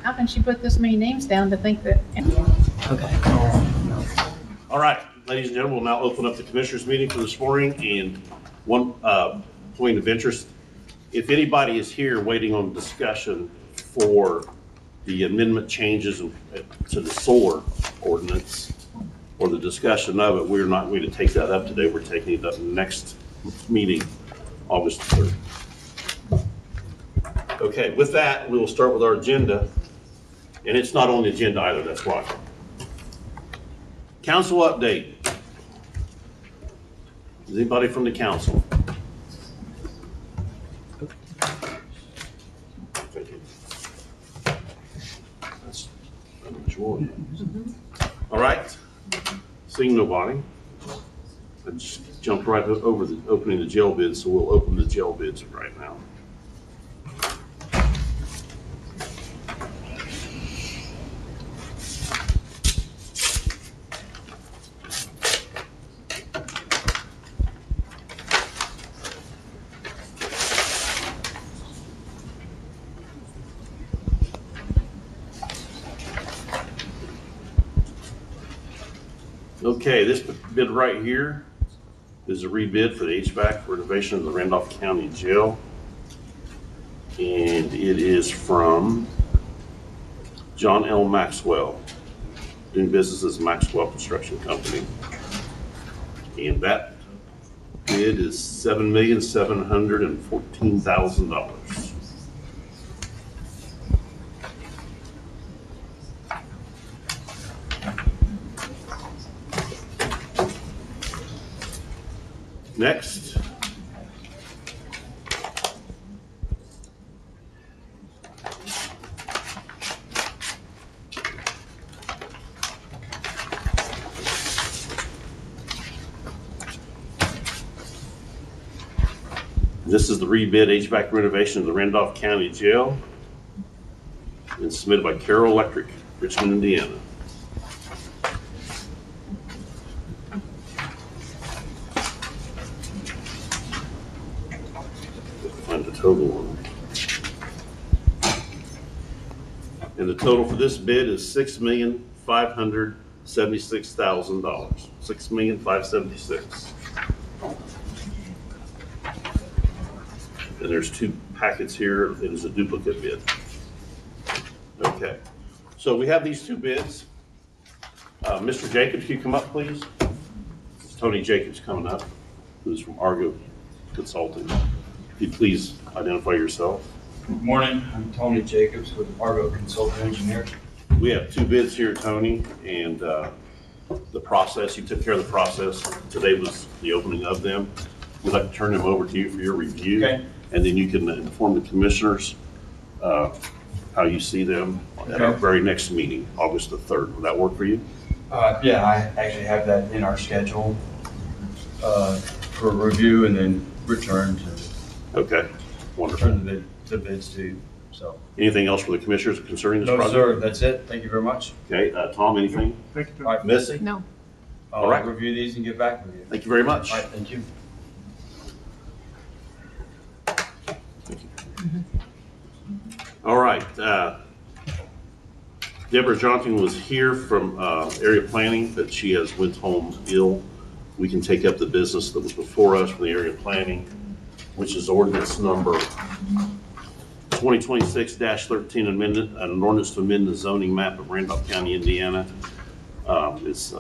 how can she put this many names down to think that? Okay. All right, ladies and gentlemen, we'll now open up the commissioners meeting for this morning. And one point of interest, if anybody is here waiting on discussion for the amendment changes to the solar ordinance or the discussion of it, we're not going to take that up today. We're taking it up next meeting, August 3rd. Okay, with that, we will start with our agenda. And it's not on the agenda either, that's why. Council update. Is anybody from the council? That's unusual. All right. Seeing nobody, I just jumped right over the opening the jail bids, so we'll open the jail bids right now. Okay, this bid right here is a rebid for the HVAC renovation of the Randolph County Jail. And it is from John L. Maxwell, doing business as Maxwell Construction Company. And that bid is $7,714,000. Next. This is the rebid HVAC renovation of the Randolph County Jail. It's submitted by Carroll Electric, Richmond, Indiana. Find the total on it. And the total for this bid is $6,576,000. $6,576,000. And there's two packets here. It is a duplicate bid. Okay, so we have these two bids. Mr. Jacobs, can you come up, please? It's Tony Jacobs coming up, who's from Argo Consulting. If you'd please identify yourself. Good morning, I'm Tony Jacobs with Argo Consulting Engineer. We have two bids here, Tony, and the process, you took care of the process. Today was the opening of them. We'd like to turn them over to you for your review. Okay. And then you can inform the commissioners how you see them at our very next meeting, August the 3rd. Would that work for you? Yeah, I actually have that in our schedule for review and then return Okay, wonderful. the bids to you. So. Anything else for the commissioners concerning this No, project? sir, that's it. Thank you very much. Okay, Tom, anything? All right, Missy? No. I'll All right. review these and get back with you. Thank you very much. All right, thank you. All right, Deborah Johnson was here from area planning, but she has went home ill. We can take up the business that was before us from the area planning, which is ordinance number 2026-13 amendment, an ordinance to amend the zoning map of Randolph County, Indiana. It's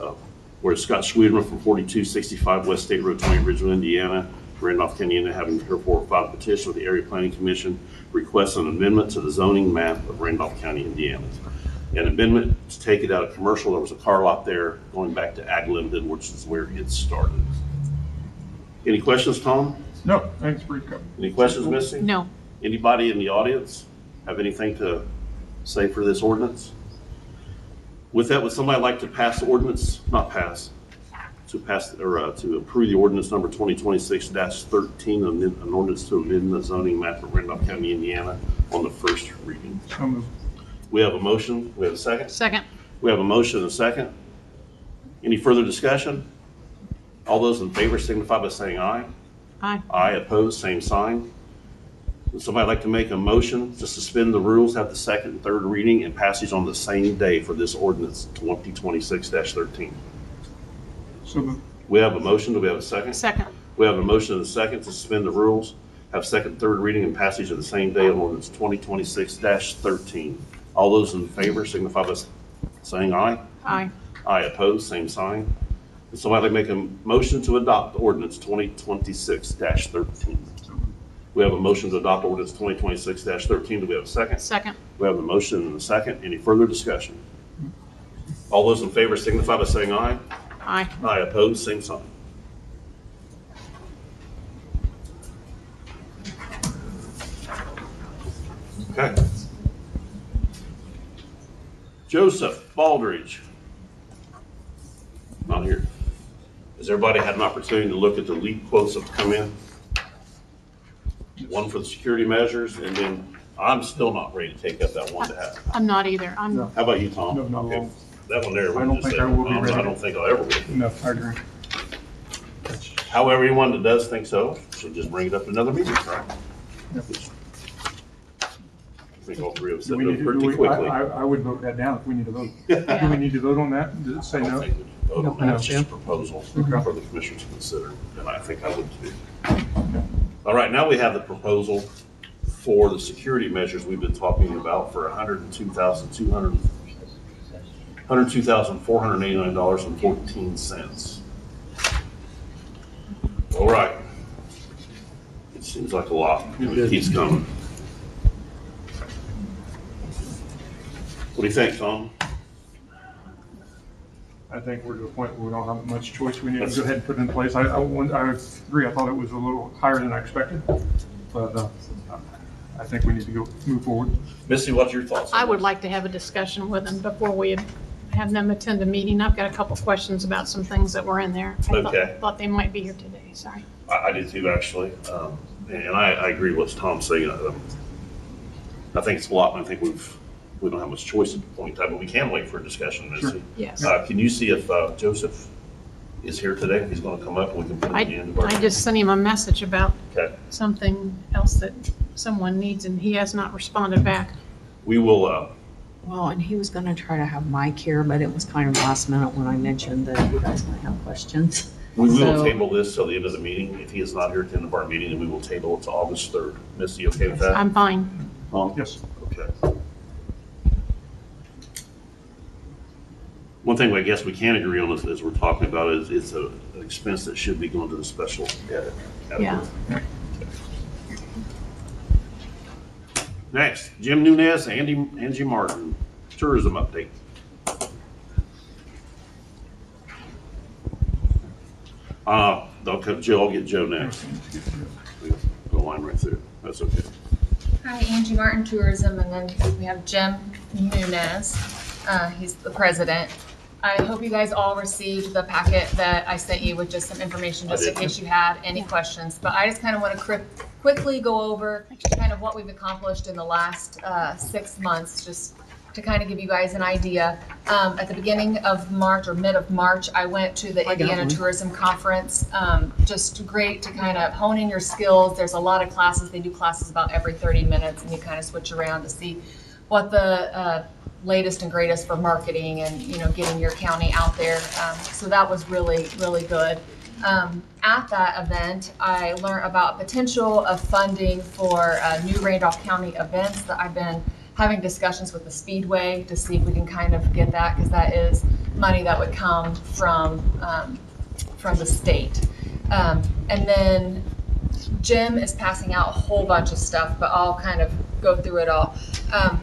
where Scott Schwedeman from 4265 West State Road 20, Ridgeville, Indiana, Randolph County, Indiana, having therefore filed a petition with the Area Planning Commission requests an amendment to the zoning map of Randolph County, Indiana. An amendment to take it out of commercial. There was a car lot there going back to Ag Limited, which is where it started. Any questions, Tom? No, thanks for your comment. Any questions, Missy? No. Anybody in the audience have anything to say for this ordinance? With that, would somebody like to pass the ordinance, not pass, to pass, or to approve the ordinance number 2026-13, an ordinance to amend the zoning map of Randolph County, Indiana on the first reading? So moved. We have a motion. We have a second? Second. We have a motion and a second. Any further discussion? All those in favor signify by saying aye. Aye. Aye, opposed, same sign. Would somebody like to make a motion to suspend the rules, have the second and third reading and passage on the same day for this ordinance 2026-13? So moved. We have a motion. Do we have a second? Second. We have a motion and a second to suspend the rules, have second, third reading and passage of the same day on ordinance 2026-13. All those in favor signify by saying aye. Aye. Aye, opposed, same sign. Would somebody like to make a motion to adopt ordinance 2026-13? We have a motion to adopt ordinance 2026-13. Do we have a second? Second. We have a motion and a second. Any further discussion? All those in favor signify by saying aye. Aye. Aye, opposed, same sign. Okay. Joseph Baldridge. Not here. Has everybody had an opportunity to look at the lead quotes that have come in? One for the security measures, and then I'm still not ready to take up that one to have. I'm not either. I'm, No. How about you, Tom? No, not at all. Okay. That one there. I don't think I will be ready. I don't think I'll ever be. No, I agree. However, anyone that does think so, should just bring it up at another meeting, right? Yep. I think all three of us said Do we it need pretty to, quickly. I would vote that down if we need to vote. Yeah. Do we need to vote on that? Does it say I don't no? think we should vote on No. that. It's just a proposal Okay. for the commissioners to consider, and I think I would too. All right, now we have the proposal for the security measures we've been talking about for $102,489.14. All right. It seems like a lot. It keeps coming. What do you think, Tom? I think we're to a point where we don't have much choice. We need to go ahead and put it in place. I agree. I thought it was a little higher than I expected, but I think we need to move forward. Missy, what's your thoughts? I would like to have a discussion with them before we have them attend a meeting. I've got a couple questions about some things that were in there. Okay. Thought they might be here today. Sorry. I do too, actually. And I agree with what Tom's saying. I think it's a lot, and I think we don't have much choice at the point in time, but we can wait for a discussion, Missy. Yes. Can you see if Joseph is here today? He's going to come up and we can put him at the end of our. I just sent him a message about Okay. something else that someone needs, and he has not responded back. We will, Well, and he was gonna try to have Mike here, but it was kind of last minute when I mentioned that you guys might have questions. we will So- table this till the end of the meeting. If he is not here at the end of our meeting, then we will table it to August 3rd. Missy, okay with that? I'm fine. Tom? Yes. Okay. One thing I guess we can agree on as we're talking about is it's an expense that should be going to the special ed category. Yeah. Next, Jim Nunez, Angie Martin, tourism update. Okay, Joe, I'll get Joe next. Go line right through. That's okay. Hi, Angie Martin, Tourism, and then we have Jim Nunez. He's the president. I hope you guys all received the packet that I sent you with just some information, just in case you had any questions. But I just kind of want to quickly go over kind of what we've accomplished in the last 6 months, just to kind of give you guys an idea. At the beginning of March or mid of March, I went to the Indiana Tourism Conference. Just great to kind of hone in your skills. There's a lot of classes. They do classes about every 30 minutes, and you kind of switch around to see what the latest and greatest for marketing and, you know, getting your county out there. So that was really, really good. At that event, I learned about potential of funding for new Randolph County events that I've been having discussions with the Speedway to see if we can kind of get that, because that is money that would come from the state. And then Jim is passing out a whole bunch of stuff, but I'll kind of go through it all.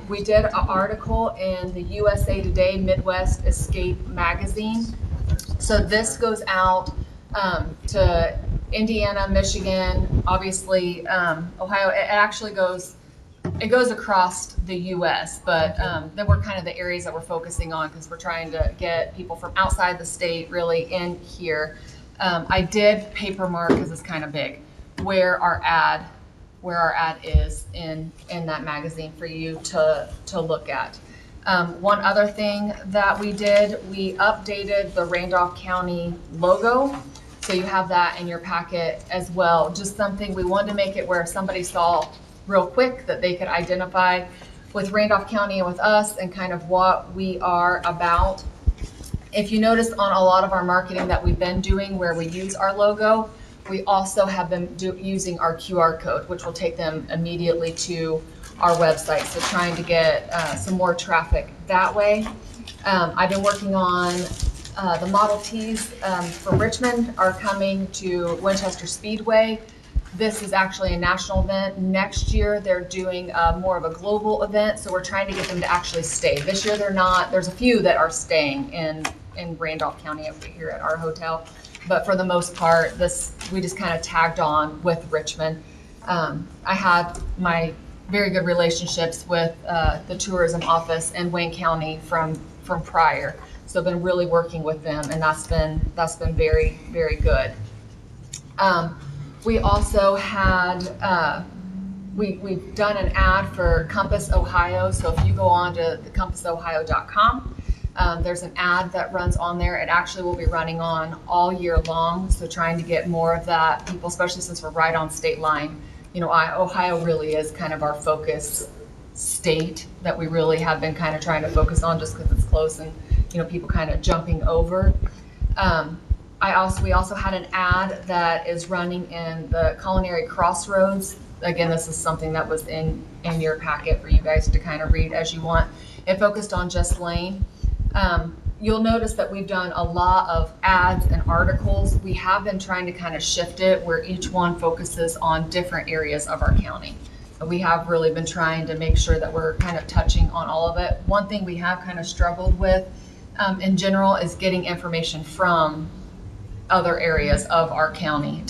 We did an article in the USA Today Midwest Escape magazine. So this goes out to Indiana, Michigan, obviously Ohio. It actually goes across the U.S., but then we're kind of the areas that we're focusing on because we're trying to get people from outside the state really in here. I did paper mark because it's kind of big where our ad is in that magazine for you to look at. One other thing that we did, we updated the Randolph County logo. So you have that in your packet as well. Just something, we wanted to make it where if somebody saw real quick that they could identify with Randolph County and with us and kind of what we are about. If you notice on a lot of our marketing that we've been doing where we use our logo, we also have been using our QR code, which will take them immediately to our website. So trying to get some more traffic that way. I've been working on the Model Ts for Richmond are coming to Winchester Speedway. This is actually a national event. Next year, they're doing more of a global event, so we're trying to get them to actually stay. This year, they're not. There's a few that are staying in Randolph County over here at our hotel, but for the most part, we just kind of tagged on with Richmond. I had my very good relationships with the tourism office in Wayne County from prior, so I've been really working with them, and that's been very, very good. We also had, we've done an ad for Compass Ohio. So if you go on to the compassohio.com, there's an ad that runs on there. It actually will be running on all year long. So trying to get more of that people, especially since we're right on state line. You know, Ohio really is kind of our focus state that we really have been kind of trying to focus on just because it's close and, you know, people kind of jumping over. We also had an ad that is running in the Culinary Crossroads. Again, this is something that was in your packet for you guys to kind of read as you want. It focused on Just Lane. You'll notice that we've done a lot of ads and articles. We have been trying to kind of shift it where each one focuses on different areas of our county. We have really been trying to make sure that we're kind of touching on all of it. One thing we have kind of struggled with in general is getting information from other areas of our county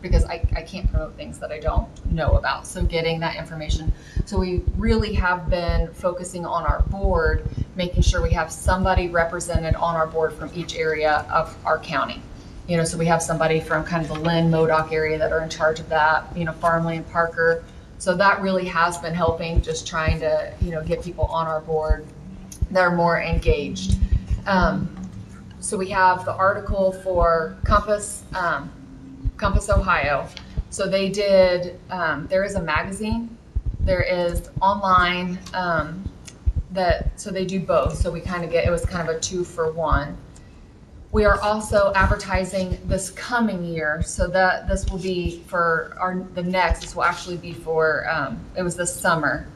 because I can't promote things that I don't know about. So getting that information. So we really have been focusing on our board, making sure we have somebody represented on our board from each area of our county. You know, so we have somebody from kind of the Lynn, Modoc area that are in charge of that, you know, Farmland, Parker. So that really has been helping, just trying to, you know, get people on our board that are more engaged. So we have the article for Compass Ohio. So they did, there is a magazine, there is online, so they do both. So it was kind of a 2-for-1. We are also advertising this coming year, so that this will be for this will actually be for, it was this summer.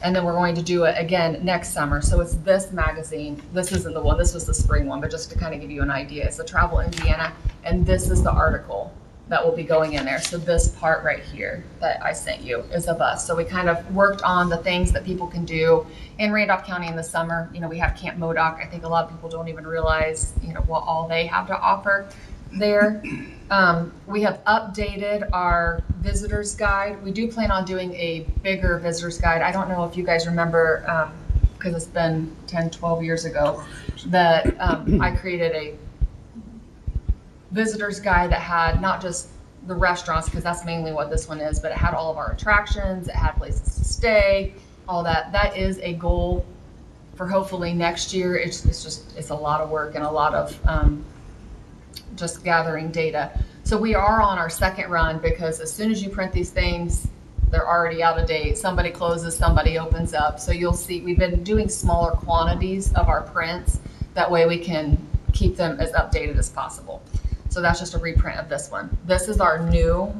And then we're going to do it again next summer. So it's this magazine. This isn't the one, this was the spring one, but just to kind of give you an idea, it's the Travel Indiana, and this is the article that will be going in there. So this part right here that I sent you is of us. So we kind of worked on the things that people can do in Randolph County in the summer. You know, we have Camp Modoc. I think a lot of people don't even realize, you know, what all they have to offer there. We have updated our visitor's guide. We do plan on doing a bigger visitor's guide. I don't know if you guys remember, because it's been 10, 12 years ago, that I created a visitor's guide that had not just the restaurants, because that's mainly what this one is, but it had all of our attractions, it had places to stay, all that. That is a goal for hopefully next year. It's a lot of work and a lot of just gathering data. So we are on our second run, because as soon as you print these things, they're already out of date. Somebody closes, somebody opens up. So you'll see we've been doing smaller quantities of our prints. That way we can keep them as updated as possible. So that's just a reprint of this one. This is our new,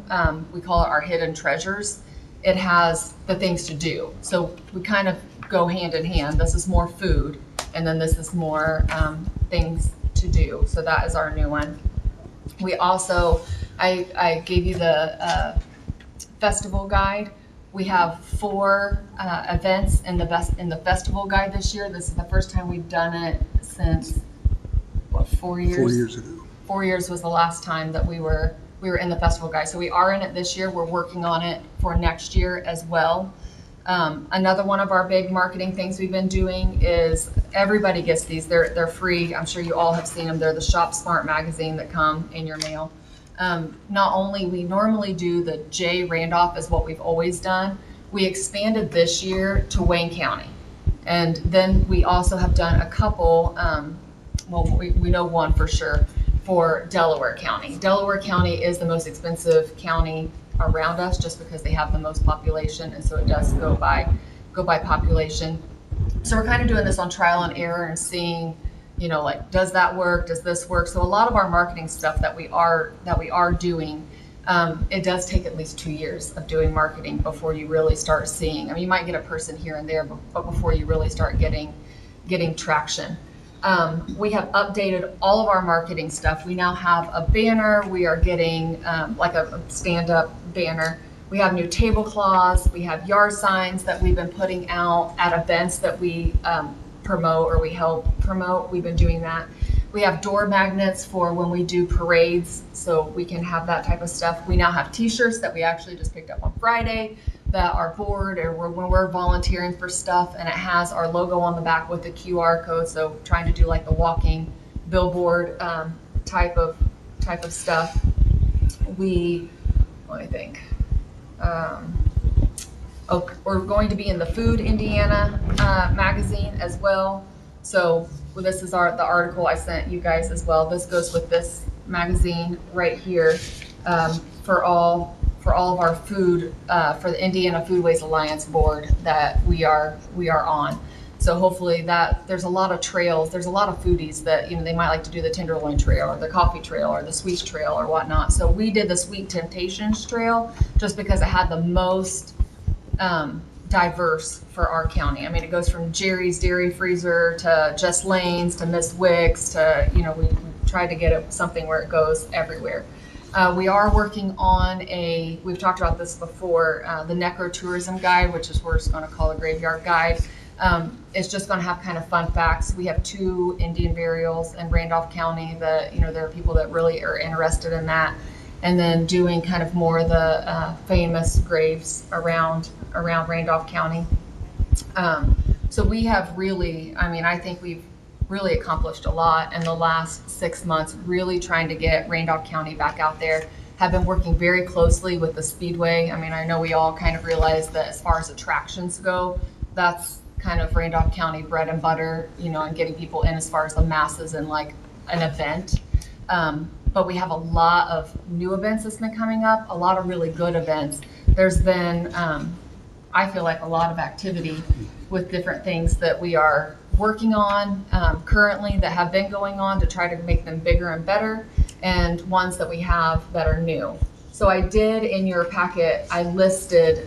we call it our hidden treasures. It has the things to do. So we kind of go hand in hand. This is more food, and then this is more things to do. So that is our new one. We also, I gave you the festival guide. We have 4 events in the festival guide this year. This is the first time we've done it since, what, 4 years? 4 years ago. 4 years was the last time that we were in the festival guide. So we are in it this year. We're working on it for next year as well. Another one of our big marketing things we've been doing is everybody gets these. They're free. I'm sure you all have seen them. They're the Shop Smart magazine that come in your mail. Not only we normally do the J Randolph is what we've always done. We expanded this year to Wayne County. And then we also have done a couple, we know one for sure, for Delaware County. Delaware County is the most expensive county around us, just because they have the most population, and so it does go by population. So we're kind of doing this on trial and error and seeing, like, does that work? Does this work? So a lot of our marketing stuff that we are doing, it does take at least 2 years of doing marketing before you really start seeing. I mean, you might get a person here and there, but before you really start getting traction. We have updated all of our marketing stuff. We now have a banner. We are getting like a stand-up banner. We have new tablecloths. We have yard signs that we've been putting out at events that we promote or we help promote. We've been doing that. We have door magnets for when we do parades, so we can have that type of stuff. We now have t-shirts that we actually just picked up on Friday that are board or when we're volunteering for stuff, and it has our logo on the back with the QR code. So trying to do like the walking billboard type of stuff. Let me think. We're going to be in the Food Indiana magazine as well. So this is the article I sent you guys as well. This goes with this magazine right here for all of our food for the Indiana Foodways Alliance board that we are on. So hopefully there's a lot of trails. There's a lot of foodies that they might like to do the Tenderloin Trail or the Coffee Trail or the Sweet Trail or whatnot. So we did the Sweet Temptations Trail just because it had the most diverse for our county. I mean, it goes from Jerry's Dairy Freezer to Just Lane's to Miss Wick's to, we tried to get it something where it goes everywhere. We are working on we've talked about this before, the necro-tourism guide, which is we're just going to call a graveyard guide. It's just going to have kind of fun facts. We have 2 Indian burials in Randolph County that, there are people that really are interested in that. And then doing kind of more of the famous graves around Randolph County. So we have really, I think we've really accomplished a lot in the last 6 months, really trying to get Randolph County back out there. Have been working very closely with the Speedway. I know we all kind of realize that as far as attractions go, that's kind of Randolph County bread and butter, and getting people in as far as the masses and like an event. But we have a lot of new events that's been coming up, a lot of really good events. There's been, I feel like, a lot of activity with different things that we are working on currently that have been going on to try to make them bigger and better, and ones that we have that are new. So I did in your packet, I listed,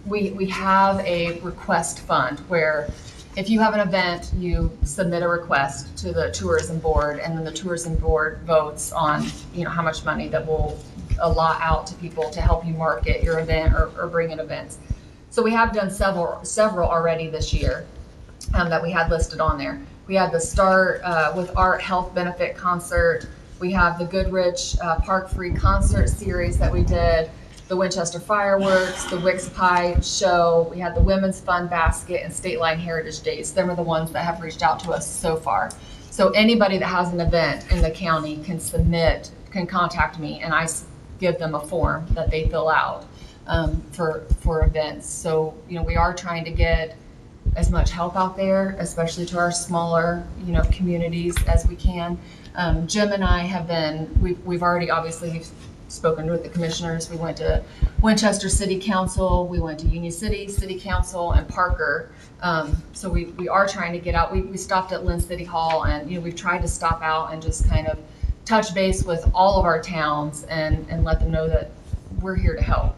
we have a request fund where if you have an event, you submit a request to the tourism board, and then the tourism board votes on, how much money that will allot out to people to help you market your event or bring in events. So we have done several already this year that we had listed on there. We had the Start with Art Health Benefit Concert. We have the Goodrich Park Free Concert Series that we did. The Winchester Fireworks, the Wicks Pie Show, we had the Women's Fun Basket, and State Line Heritage Days. Them are the ones that have reached out to us so far. So anybody that has an event in the county can contact me, and I give them a form that they fill out for events. So, we are trying to get as much help out there, especially to our smaller, communities as we can. Jim and I have been, we've already obviously spoken with the commissioners. We went to Winchester City Council, we went to Union City Council, and Parker. So we are trying to get out. We stopped at Lynn City Hall, and we've tried to stop out and just kind of touch base with all of our towns and let them know that we're here to help.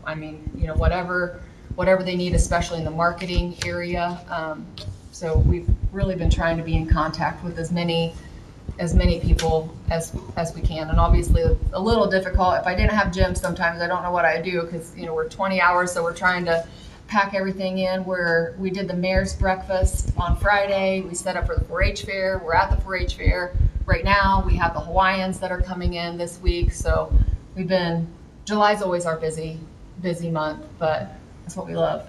Whatever they need, especially in the marketing area. So we've really been trying to be in contact with as many people as we can. And obviously a little difficult. If I didn't have Jim, sometimes I don't know what I do, because we're 20 hours, so we're trying to pack everything in. We did the mayor's breakfast on Friday. We set up for the 4-H fair. We're at the 4-H fair right now. We have the Hawaiians that are coming in this week. So July's always our busy month, but that's what we love.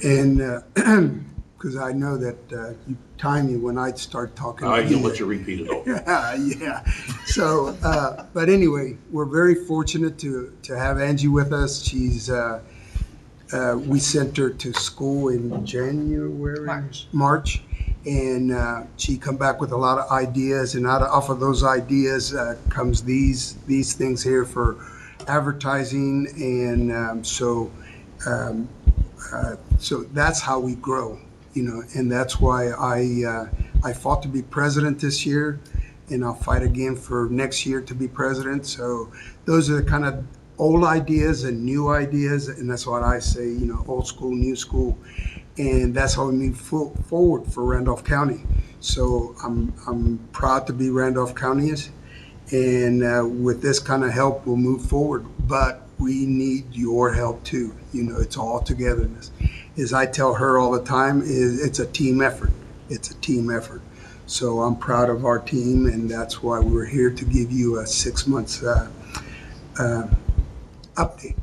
And because I know that you time me when I start talking. I can let you repeat it all. Yeah. So, but anyway, we're very fortunate to have Angie with us. She's we sent her to school in January, March, and she come back with a lot of ideas, and off of those ideas comes these things here for advertising, and so that's how we grow, and that's why I fought to be president this year, and I'll fight again for next year to be president. So those are the kind of old ideas and new ideas, and that's what I say, old school, new school, and that's how we move forward for Randolph County. So I'm proud to be Randolph County's, and with this kind of help, we'll move forward. But we need your help too. It's all togetherness. As I tell her all the time, it's a team effort. It's a team effort. So I'm proud of our team, and that's why we're here to give you a 6 months update.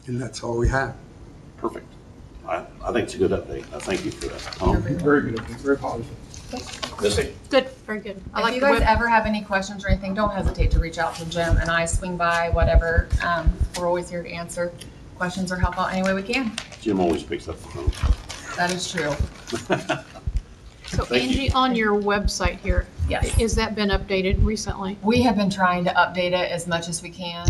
And that's all we have. Perfect. I think it's a good update. I thank you for that. Tom? Very good, very positive. Missy? Good, very good. I If like you the guys web. ever have any questions or anything, don't hesitate to reach out to Jim and I, swing by, whatever. We're always here to answer questions or help out any way we can. Jim always picks up the phone. That is true. So Thank you. Angie, on your website here, Yes. has that been updated recently? We have been trying to update it as much as we can.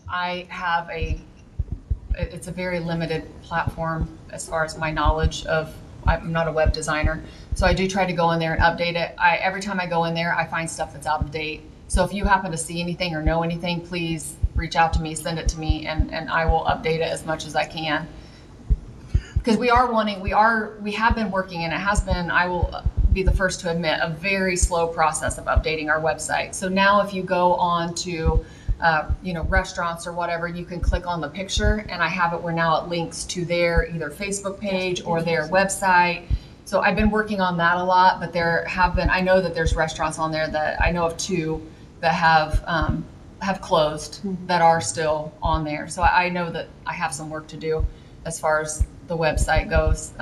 I have it's a very limited platform as far as my knowledge of, I'm not a web designer. So I do try to go in there and update it. Every time I go in there, I find stuff that's out of date. So if you happen to see anything or know anything, please reach out to me, send it to me, and I will update it as much as I can. Because we have been working, and it has been, I will be the first to admit, a very slow process of updating our website. So now if you go on to, restaurants or whatever, you can click on the picture, and I have it where now it links to their either Facebook page or their website. So I've been working on that a lot, but I know that there's restaurants on there that I know of 2 that have closed that are still on there. So I know that I have some work to do as far as the website goes.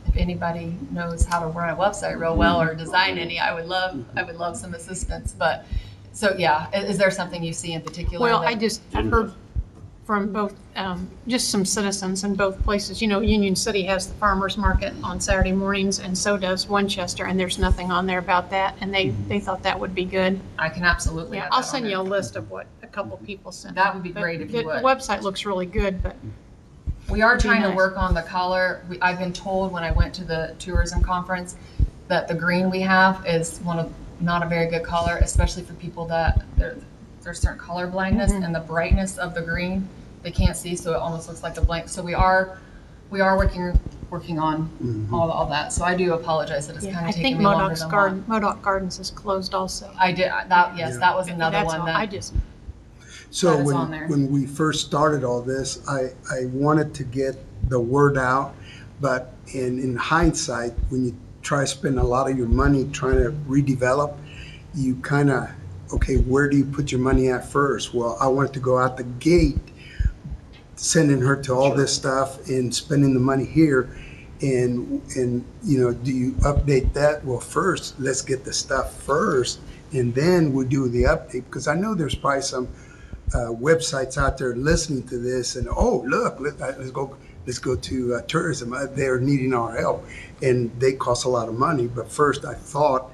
If anybody knows how to run a website real well or design any, I would love some assistance. But so yeah, is there something you see in particular? Well, I've heard from both, just some citizens in both places. Union City has the farmer's market on Saturday mornings, and so does Winchester, and there's nothing on there about that, and they thought that would be good. I can absolutely. Yeah, have I'll that on send there. you a list of what a couple people sent. That would be But great if you would. The website looks really good, but We are trying to nice. work on the color. I've been told when I went to the tourism conference that the green we have is not a very good color, especially for people that there's certain color blindness, and the brightness of the green they can't see, so it almost looks like a blank. So we are working on all that. So I do apologize that it's kind I of taking think me longer than one. Modoc Gardens is closed also. I did that. Yes, that was another That's one all. that So That is on there. when we first started all this, I wanted to get the word out, but in hindsight, when you try to spend a lot of your money trying to redevelop, you kind of, okay, where do you put your money at first? Well, I wanted to go out the gate, sending her to all this stuff and spending the money here. And do you update that? Well, first, let's get the stuff first, and then we'll do the update. Because I know there's probably some websites out there listening to this, and let's go to tourism. They're needing our help, and they cost a lot of money. But first, I thought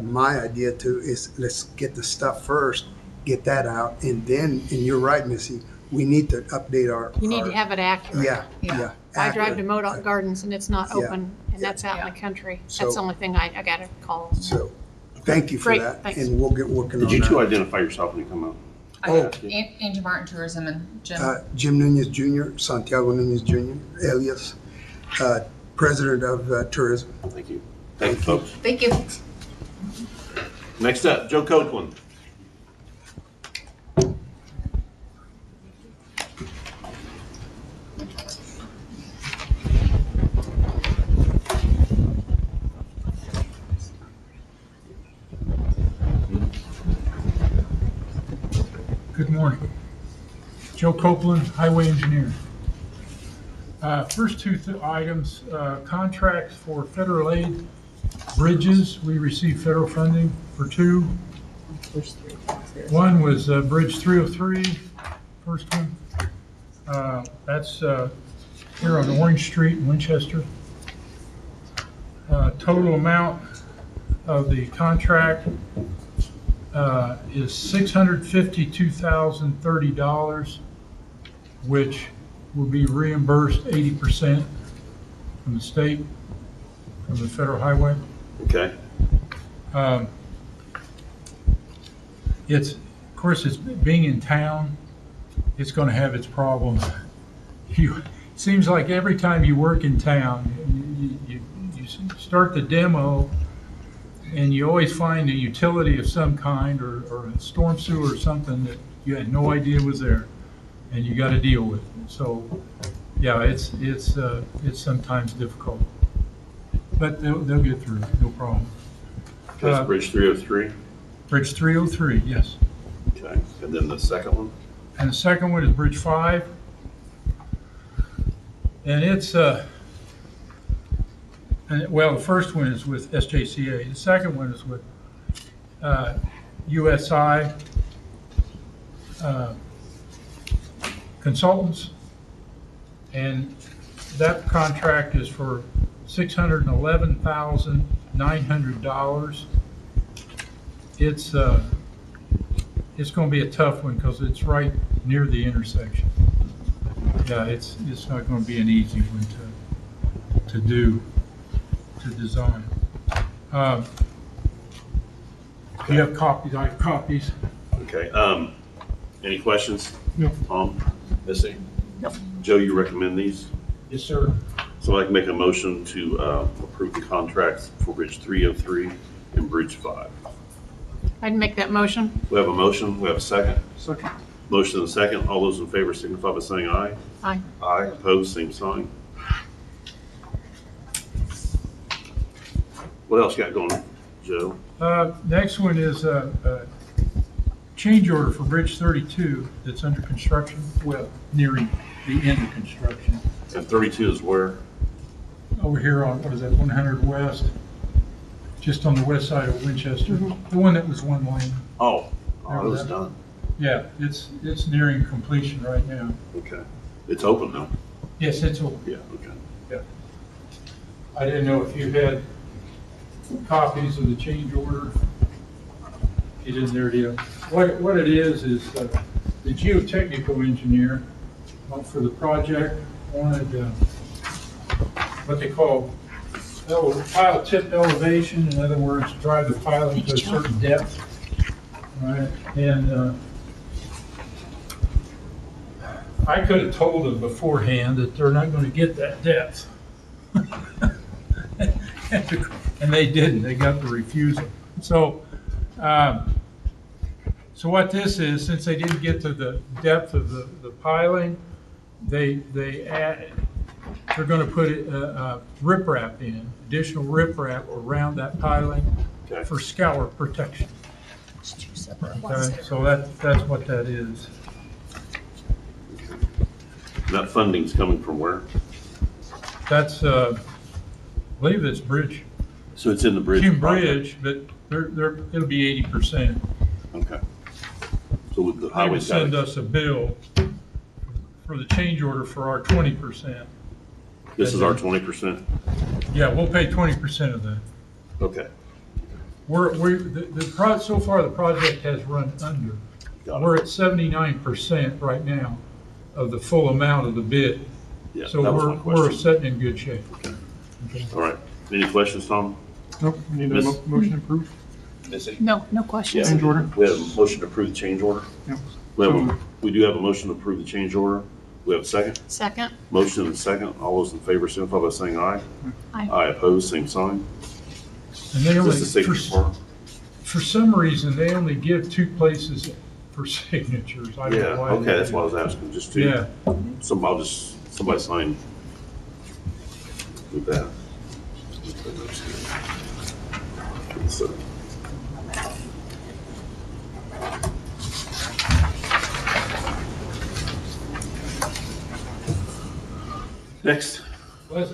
my idea is let's get the stuff first, get that out, and you're right, Missy. We need to update our. You need to have it accurate. Yeah. I drive to accurate. Modoc Gardens and it's not Yeah. open, and that's out in Yeah. the country. So- That's the only thing I got to call. So, thank you for Great, that, thanks. and we'll get working on Did that. you 2 identify yourself when you come out? Oh. Angie Martin Tourism and Jim. Jim Nunez Jr., Santiago Nunez Jr., alias President of Tourism. Thank you. Thank you, folks. Thank you. Next up, Joe Copeland. Good morning. Joe Copeland, Highway Engineer. First 2 items, contracts for federal aid bridges. We received federal funding for 2. One was Bridge 303, first one. That's here on Orange Street in Winchester. Total amount of the contract is $652,030, which will be reimbursed 80% from the state, from the federal highway. Okay, It's, of course, it's being in town, it's gonna have its problems. Seems like every time you work in town, you start the demo, and you always find a utility of some kind, or a storm sewer or something that you had no idea was there, and you gotta deal with it. So, yeah, it's sometimes difficult. But they'll get through it, no problem. that's Bridge 303. Bridge 303, yes. Okay, and then the second one? And the second one is Bridge 5. And it's, well, the first one is with SJCA. The second one is with USI Consultants. And that contract is for $611,900. It's going to be a tough one because it's right near the intersection. Yeah, it's not going to be an easy one to design. You have copies, I have copies. Okay, any questions? No. Tom, Missy? No. Joe, you recommend these? Yes, sir. So I can make a motion to approve the contracts for Bridge 303 and Bridge 5. I'd make that motion. We have a motion, we have a second. Second. Motion and a second. All those in favor signify by saying aye. Aye. Aye. Opposed, same sign. What else you got going, Joe? Next one is a change order for Bridge 32 that's under construction, well, nearing the end of construction. And 32 is where? Over here on, what is that, 100 West, just on the west side of Winchester, the one that was one lane. Oh, it was done. Yeah, it's nearing completion right now. Okay. It's open now? Yes, it's open. Yeah, okay. Yeah. I didn't know if you had copies of the change order. You didn't, there it is. What it is the geotechnical engineer for the project wanted what they call pile tip elevation. In other words, drive the piling to a certain depth. Right, and I could have told them beforehand that they're not going to get that depth. And they didn't, they got the refusal. So, so what this is, since they didn't get to the depth of the piling, they're going to put riprap in, additional riprap around that piling for scour protection. Okay, so that's what that is. That funding's coming from where? That's, I believe it's Bridge. So it's in the bridge? Hume project? Bridge, but it'll be 80%. Okay. So with the They would highway's got send it. us a bill for the change order for our 20%. This is our 20%? Yeah, we'll pay 20% of that. Okay. So far, the project has run under. Got We're it. at 79% right now of the full amount of the bid. Yeah, So that was my we're question. sitting in good shape. All right. Any questions, Tom? Nope, we need a Miss- motion approved. Missy? No, no questions. Change order. We have a motion to approve the change order. Yep. We do have a motion to approve the change order. We have a second. Second. Motion and second. All those in favor signify by saying aye. Aye. Aye. Opposed, same sign. And they Is only, this the safety department? for some reason, they only give 2 places for signatures. I don't Yeah, know why. okay, they that's do why I was that. asking, just to, Yeah, somebody sign with that. So, next,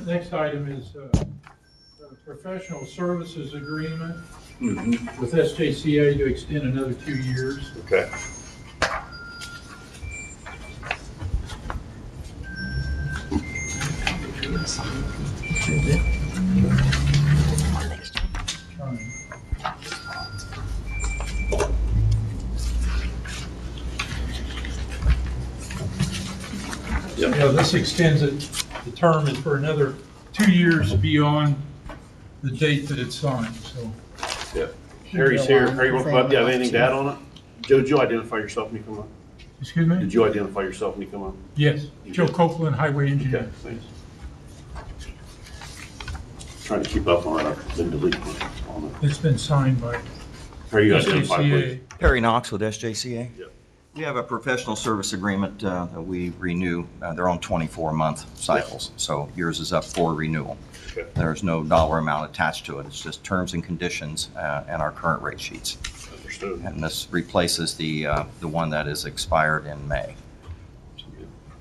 next item is a professional services agreement with SJCA to extend another 2 years. okay. No, this extends it, the term is for another 2 years beyond the date that it's signed, so. Yeah. Harry's here. Harry, do you have anything to add on it? Joe, did you identify yourself when you come on? Excuse me? Did you identify yourself when you come on? Yes, Joe Copeland, Highway Okay, Engineer. thanks. Trying to keep up on it. I've been deleting it on it. It's been signed by Harry, you identify, please. SJCA. Perry Knox with SJCA. Yep. We have a professional service agreement that we renew. They're on 24-month cycles, so yours is up for renewal. Okay. There's no dollar amount attached to it. It's just terms and conditions and our current rate sheets. Understood. And this replaces the one that is expired in May.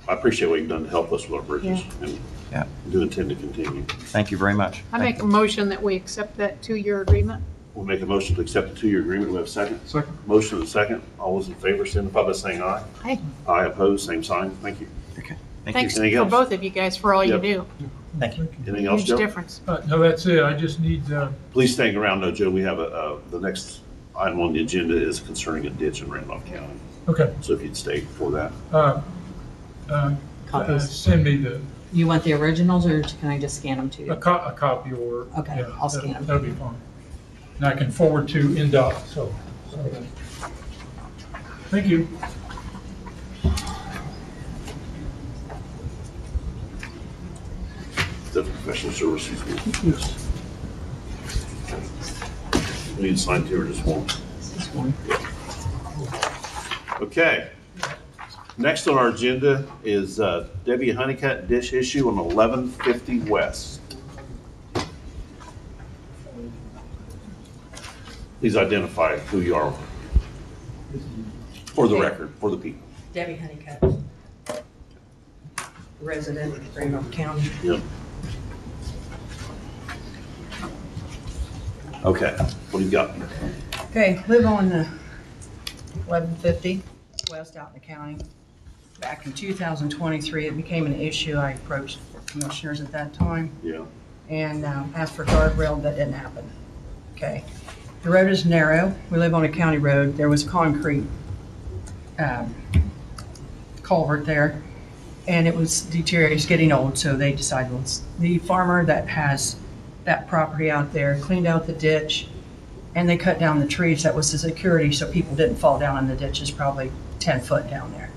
I appreciate what you've done to help us with our bridges, and Yeah. do intend to continue. Thank you very much. I make a motion that we accept that 2-year agreement. We'll make a motion to accept the 2-year agreement. Do we have a second? Second. Motion and a second. All those in favor, signify by saying aye. Hey, Aye, opposed, same sign. Thank you. Okay. Thank thanks you. Anything for else? both of you guys for all you Yep. do. Thank you. Anything else, Huge Joe? difference. No, that's it. I just need, Please stay around though, Joe. We have the next item on the agenda is concerning a ditch in Randolph County. okay. So if you'd stay for that. Copies. Send me You want the originals, or can I just scan them to a you? copy or. Okay, yeah, I'll scan 'em. That'll be fine. And I can forward to NDOT, so. Thank you. The professional services. We need to sign two or just one. This one. Okay. Next on our agenda is Debbie Honeycutt dish issue on 1150 West. Please identify who you are for the record, for the people. Debbie Honeycutt, resident of Randolph County. Yep. Okay, what do you got? Okay, live on the 1150 West out in the county. Back in 2023, it became an issue. I approached commissioners at that time Yeah. and asked for guardrail. That didn't happen. Okay. The road is narrow. We live on a county road. There was concrete culvert there, and it was deteriorating. It's getting old, so they decided, the farmer that has that property out there cleaned out the ditch, and they cut down the trees. That was the security, so people didn't fall down in the ditches, probably 10 foot down there.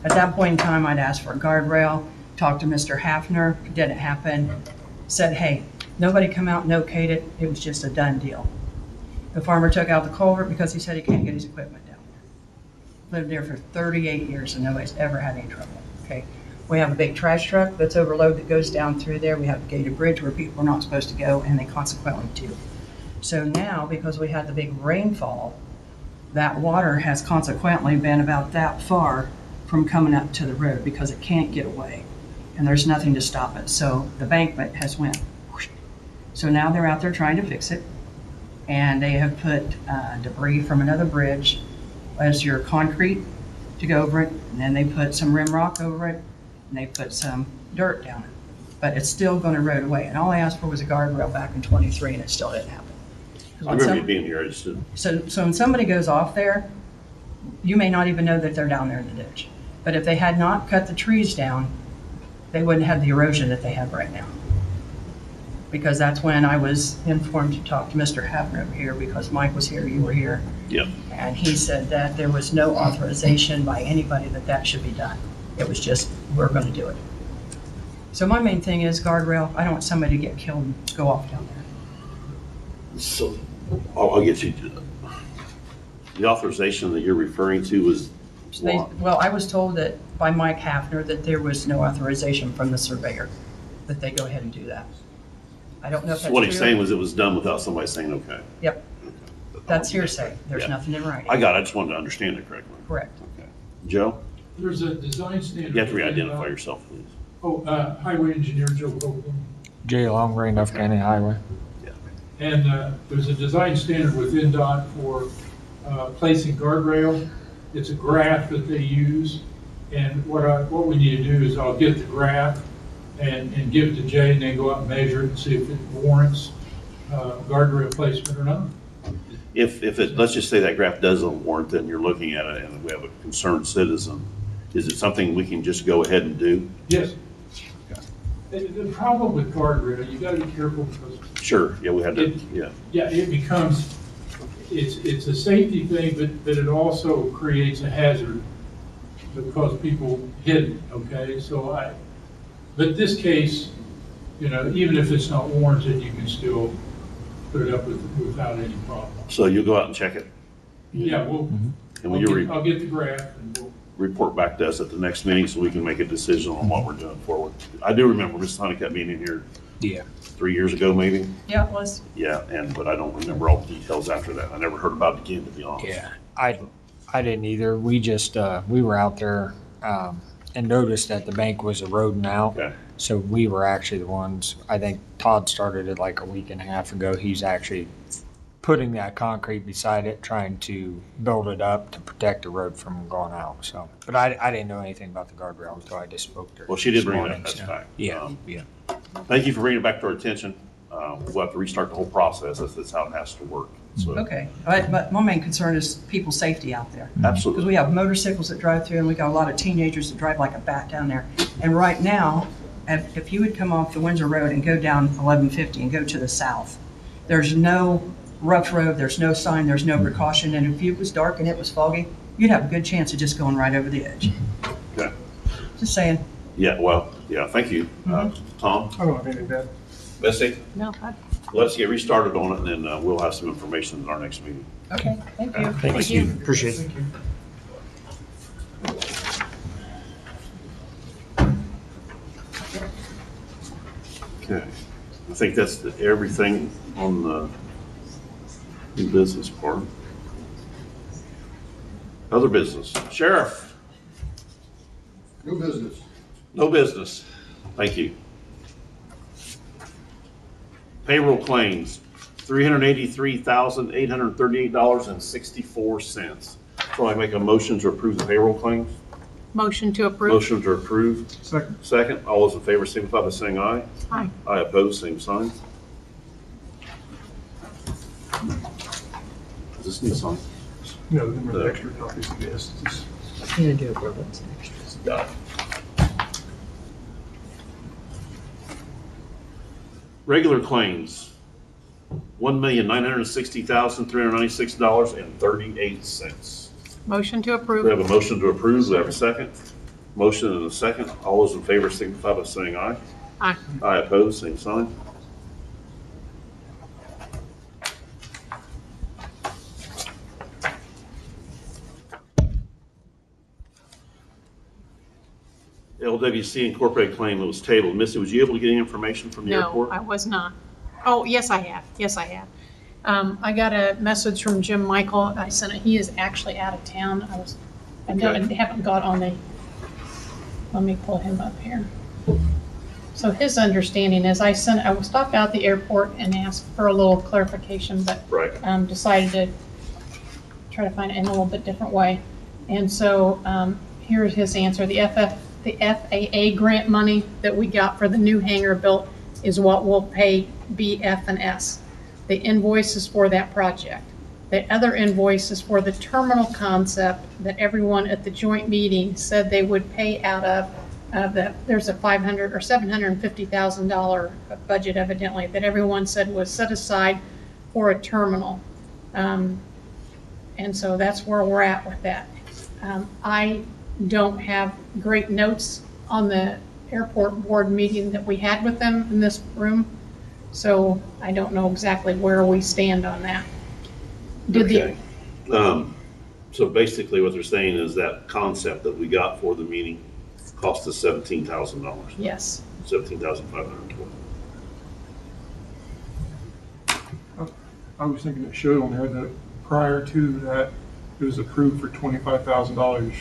At that point in time, I'd asked for a guardrail, talked to Mr. Hafner, didn't happen, said, hey, nobody come out and okayed it, it was just a done deal. The farmer took out the culvert because he said he can't get his equipment down there. Lived there for 38 years and nobody's ever had any trouble, okay? We have a big trash truck that's overloaded that goes down through there. We have a gated bridge where people are not supposed to go, and they consequently do. So now, because we had the big rainfall, that water has consequently been about that far from coming up to the road because it can't get away, and there's nothing to stop it. So the embankment has went whoosh. So now they're out there trying to fix it, and they have put debris from another bridge as your concrete to go over it, and then they put some rim rock over it, and they put some dirt down it. But it's still going to erode away. And all I asked for was a guardrail back in '23, and it still didn't happen. I remember you being here, I just didn't. So when somebody goes off there, you may not even know that they're down there in the ditch. But if they had not cut the trees down, they wouldn't have the erosion that they have right now. Because that's when I was informed to talk to Mr. Hafner over here, because Mike was here, you were here. Yep. And he said that there was no authorization by anybody that that should be done. It was just, we're going to do it. So my main thing is guardrail. I don't want somebody to get killed and go off down there. So I'll get you to the authorization that you're referring to was what? Well, I was told that by Mike Hafner that there was no authorization from the surveyor, that they go ahead and do that. I don't know if that's So true. what he's saying was it was done without somebody saying okay. Yep, that's hearsay. There's Yeah. nothing in writing. I got it. I just wanted to understand it correctly. Correct. Okay. Joe, There's a design standard. you have to re-identify yourself, please. Oh, Highway Engineer Joe Copeland. J. Long, Randolph County Highway. And there's a design standard with NDOT for placing guardrail. It's a graph that they use. And what we need to do is I'll get the graph and give it to Jay, and then go out and measure it and see if it warrants guardrail placement or not. If it, let's just say that graph doesn't warrant, then you're looking at it and we have a concerned citizen, Is it something we can just go ahead and do? Yes. The problem with guardrail, you gotta be careful because Sure, yeah, we had to, yeah. yeah, it becomes, it's a safety thing, but it also creates a hazard because people hit it, okay? But this case, even if it's not warranted, you can still put it up without any problem. So you'll go out and check it? Yeah, And when you I'll get the graph and we'll. report back to us at the next meeting so we can make a decision on what we're doing forward. I do remember Ms. Honeycutt being in here 3 years ago, maybe. Yeah, it was. Yeah, but I don't remember all the details after that. I never heard about it again, to be honest. Yeah, I didn't either. We just, we were out there, and noticed that the bank was eroding out. Okay. So we were actually the ones, I think Todd started it like a week and a half ago. He's actually putting that concrete beside it, trying to build it up to protect the road from going out, so. But I didn't know anything about the guardrail until I just spoke to her. Well, she did this bring it morning, up, that's so. fine. Yeah, yeah. Thank you for bringing it back to our attention. We'll have to restart the whole process. That's how it has to work. So, Okay, but my main concern is people's safety out there. Because absolutely. we have motorcycles that drive through, and we got a lot of teenagers that drive like a bat down there. And right now, if you would come off the Windsor Road and go down 1150 and go to the south, there's no rough road, there's no sign, there's no precaution, and if it was dark and it was foggy, you'd have a good chance of just going right over the edge. Okay. Just saying. Yeah, well, yeah, thank you. Tom? I don't have anything bad. Bessie? No, Let's get restarted on it, and then we'll have some information in our next meeting. Okay, thank you. Thank you. Appreciate it. Okay. I think that's everything on the new business part. Other business. Sheriff? No business. No business. Thank you. Payroll claims, $383,838.64. So I make a motion to approve the payroll claims? motion to approve. Motion to approve. Second. Second. All those in favor signify by saying aye. Aye. Aye opposed, same sign. Is this new sign? No, remember the extra copies, yes. I'm gonna do it for what's extras. Got it. Regular claims, $1,960,396.38. Motion to We approve. have a motion to approve. We have a second. Motion and a second. All those in favor signify by saying aye. Aye. Aye opposed, same sign. LWC Incorporated claim that was tabled. Missy, was you able to get any information from the No, airport? I was not. Oh, yes, I have. Yes, I have. I got a message from Jim Michael. I sent it. He is actually out of town. I haven't got on the, let me pull him up here. So his understanding is I stopped out the airport and asked for a little clarification, but Right. decided to try to find it in a little bit different way. And so here's his answer. The FAA grant money that we got for the new hangar built is what will pay BF and S. The invoice is for that project. The other invoice is for the terminal concept that everyone at the joint meeting said they would pay out of. There's a $500,000 or $750,000 budget evidently that everyone said was set aside for a terminal. And so that's where we're at with that. I don't have great notes on the airport board meeting that we had with them in this room, so I don't know exactly where we stand on that. Okay. So basically what they're saying is that concept that we got for the meeting cost us $17,000. Yes. $17,520. I was thinking it showed on there that prior to that, it was approved for $25,000.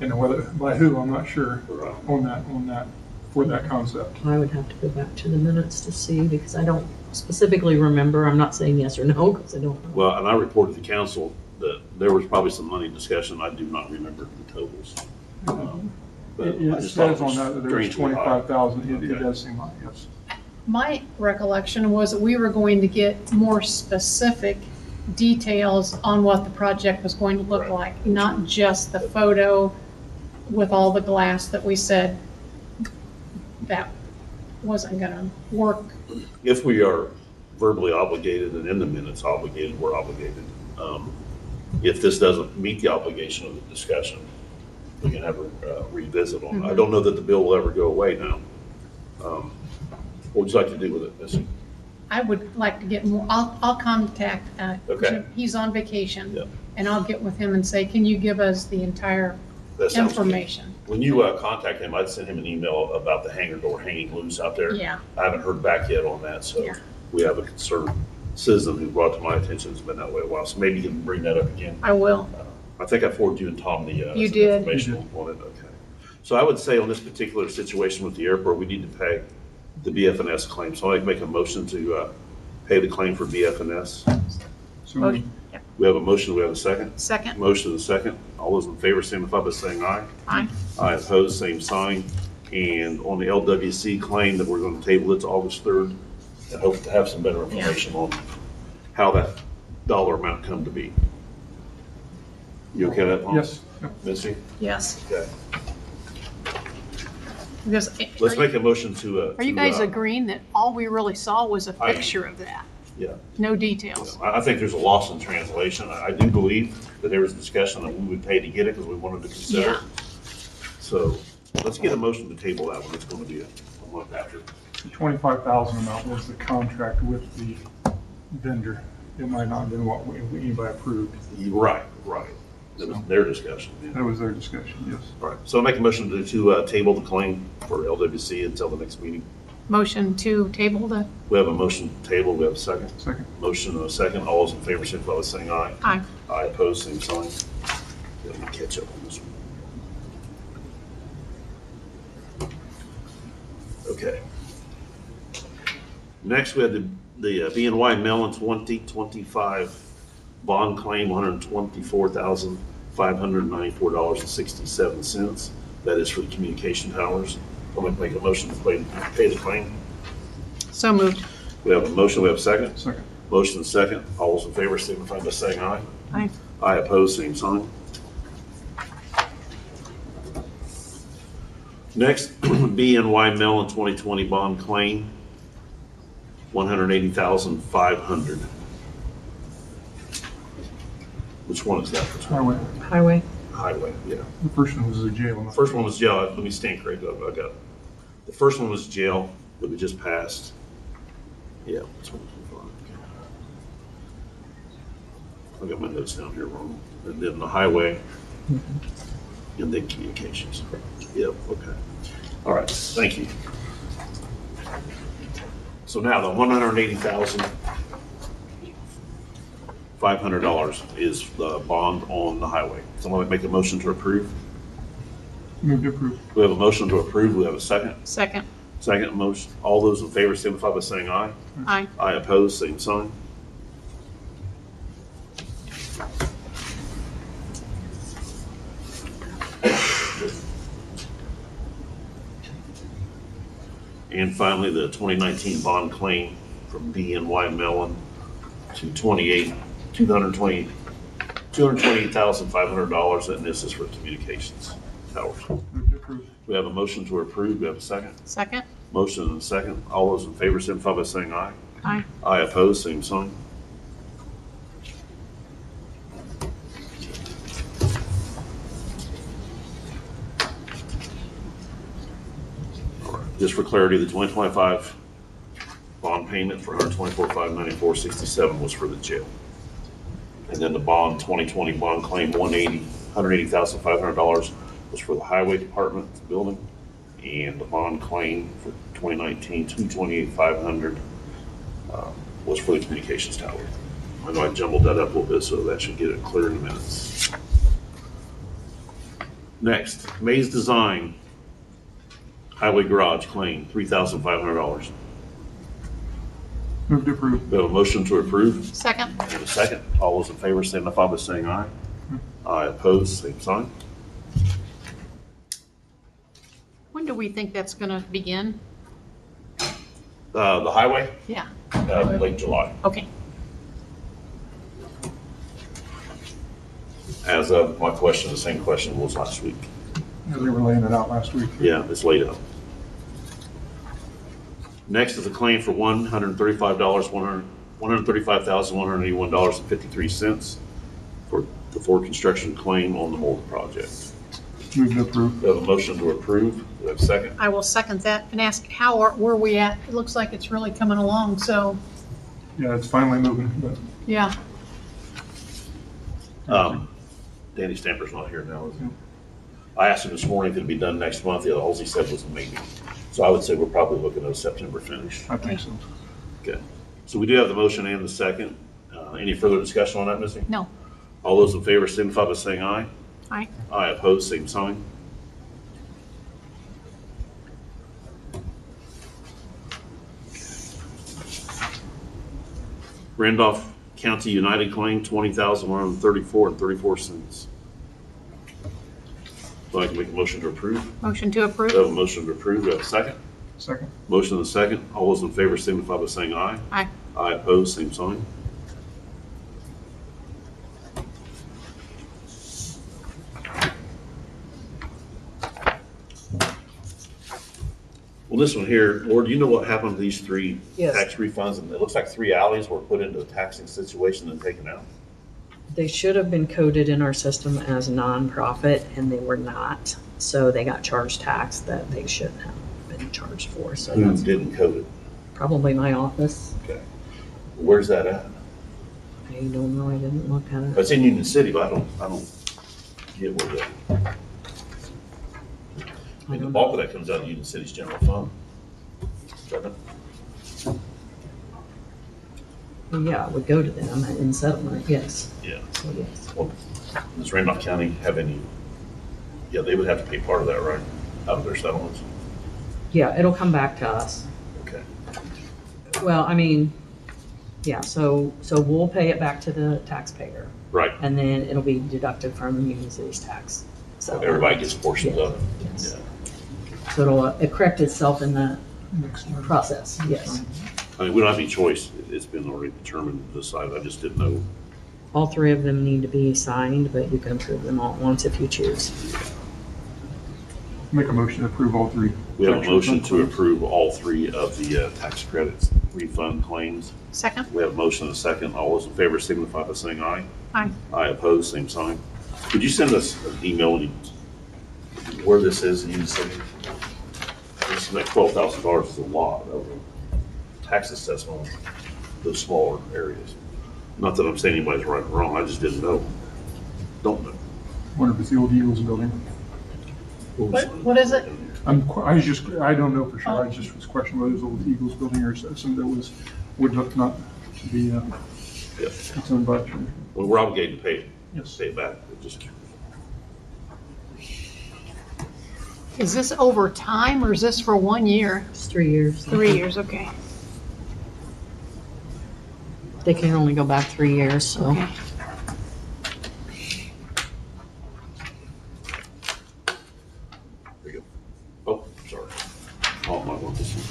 And whether, by who, I'm not sure on that, for that concept. I would have to go back to the minutes to see, because I don't specifically remember. I'm not saying yes or no, because I don't know. Well, and I reported to council that there was probably some money discussion. I do not remember the totals. But I It just thought says on that there was strangely high. $25,000. It Okay. does seem like, yes. My recollection was that we were going to get more specific details on what the project was going to look Right. like, not just the photo with all the glass that we said that wasn't gonna work. If we are verbally obligated and in the minutes obligated, we're obligated. If this doesn't meet the obligation of the discussion, we can have a revisit on it. I don't know that the bill will ever go away now. What would you like to do with it, Missy? I would like to get more, I'll contact, Okay. Jim. He's on vacation. Yeah. And I'll get with him and say, can you give us the entire That sounds good. information? When you contact him, I'd send him an email about the hangar door hanging loose out there. Yeah. I haven't heard back yet on that, so Yeah. we have a concerned citizen who brought to my attention it's been that way a while, so maybe you can bring that up again. I will. I think I forwarded you and Tom the You some did. information on it. Okay. So I would say on this particular situation with the airport, we need to pay the BF&S claim. So I'd make a motion to pay the claim for BF&S. So Motion. Yep. We have a motion, we have a second. Second. Motion and a second. All those in favor signify by saying aye. Aye. Aye opposed, same sign. And on the LWC claim that we're going to table it to August 3rd and hope to have some better information on how that dollar amount come to be. You okay with that, Paul? Yes. Yep. Missy? Yes. Okay. Because, Let's make a motion to. are you guys agreeing that all we really saw was a I am. picture of that? Yeah. No details? I think there's a loss in translation. I do believe that there was discussion that we would pay to get it because we wanted to consider it. So let's get a motion to table that one. It's going to be a month after. The 25,000 amount was the contract with the vendor. It might not have been what anybody approved. Right. That was their discussion. Yeah. That was their discussion, yes. All right. So I'll make a motion to table the claim for LWC until the next meeting. Motion to table the, We have a motion to table. We have a second. Second. Motion and a second. All those in favor signify by saying aye. aye. Aye opposed, same sign. Let me catch up on this one. Okay. Next, we had the BNY Mellon 2025 bond claim, $124,594.67. That is for the communication towers. I'm going to make a motion to pay the claim. So moved. We have a motion, we have a second. Second. Motion and second. All those in favor signify by saying aye. Aye. Aye opposed, same sign. Next, BNY Mellon 2020 bond claim, $180,500. Which one is that? Highway. Highway. Highway, yeah. The first one was the jail. The first one was jail. Let me stand correct. I got it. The first one was jail that we just passed. Yeah. This one was fine. I got my notes down here wrong. And then the highway and then communications. Yep, okay. All right, thank you. So now the $180,500 is the bond on the highway. Someone make a motion to approve? Move to approve. We have a motion to approve. We have a second. Second. Second motion. All those in favor signify by saying aye. Aye. Aye opposed, same sign. And finally, the 2019 bond claim from BNY Mellon to $228,500, and this is for communications towers. Move to approve. We have a motion to approve. We have a second. Second. Motion and a second. All those in favor signify by saying aye. Aye. Aye opposed, same sign. Just for clarity, the 2025 bond payment for $124,594.67 was for the jail. And then the bond, 2020 bond claim, $180,500 was for the highway department building. And the bond claim for 2019, $228,500 was for the communications tower. I know I jumbled that up a little bit, so that should get it clear in a minute. Next, Maze Design Highway Garage claim, $3,500. Move to approve. We have a motion to approve Second. and a second. All those in favor signify by saying aye. Aye opposed, same sign. When do we think that's gonna begin? The highway, Yeah. late July. Okay. As of my question, the same question was last week. They were laying it out last week. Yeah, it's laid out. Next is a claim for $135,181.53 for the Ford construction claim on the Holden project. Move to approve. We have a motion to approve. Do we have a second? I will second that and ask where we at? It looks like it's really coming along, so, Yeah, it's finally moving, but yeah. Danny Stamper's not here now, is he? I asked him this morning if it'd be done next month. All he said was maybe. So I would say we're probably looking at a September finish. I think so. Okay. So we do have the motion and the second. Any further discussion on that, Missy? No. All those in favor signify by saying aye. Aye. Aye, opposed, same sign. Randolph County United claim, $20,134.34. So I can make a motion to approve. Motion to We approve? have a motion to approve. Do we have a second? Second. Motion and a second. All those in favor signify by saying aye. Aye. Aye, opposed, same sign. Well, this one here, Lord, do you know what happened to these three Yes. tax refunds? And it looks like 3 alleys were put into a taxing situation and taken out. They should have been coded in our system as nonprofit, and they were not. So they got charged tax that they shouldn't have been charged for. So Who that's didn't code it? probably my office. Okay. Where's that at? I don't know, I didn't look at it. It's in Union City, but I don't get where that. I mean, the bulk of that comes out of Union City's general fund. Doesn't it? Well, yeah, it would go to them in settlement, yes. Yeah. So yes. Well, does Randolph County have any, yeah, they would have to pay part of that, right? Out of their settlements? Yeah, it'll come back to us. Okay. Well, I mean, yeah, so we'll pay it back to the taxpayer, Right. and then it'll be deducted from the Union City's tax. So Everybody gets portions of it. Yes. Yeah. So it'll correct itself in the Next month. process, yes. I mean, we don't have any choice. It's been already determined to decide. I just didn't know. All three of them need to be signed, but you can approve them all at once if you choose. Make a motion to approve all three. We have a tax motion refund to claims. approve all 3 of the tax credits refund claims. Second? We have a motion and a second. All those in favor signify by saying aye. Aye. Aye, opposed, same sign. Could you send us an email where this is in Union City? This is like $12,000 is a lot of tax assessment on those smaller areas. Not that I'm saying anybody's right or wrong, I just didn't know. Don't know. Wonder if it's the old Eagles building. What is it? I don't know for sure. I just was questioning whether it was old Eagles building or something that would look not to be, Yeah. its own by the church. Well, we're obligated to pay Yes. it back. It just, Is this over time or is this for 1 year? It's 3 years. 3 years, okay. They can only go back 3 years, so. Okay. there you go. Oh, sorry. Oh, I might want this one.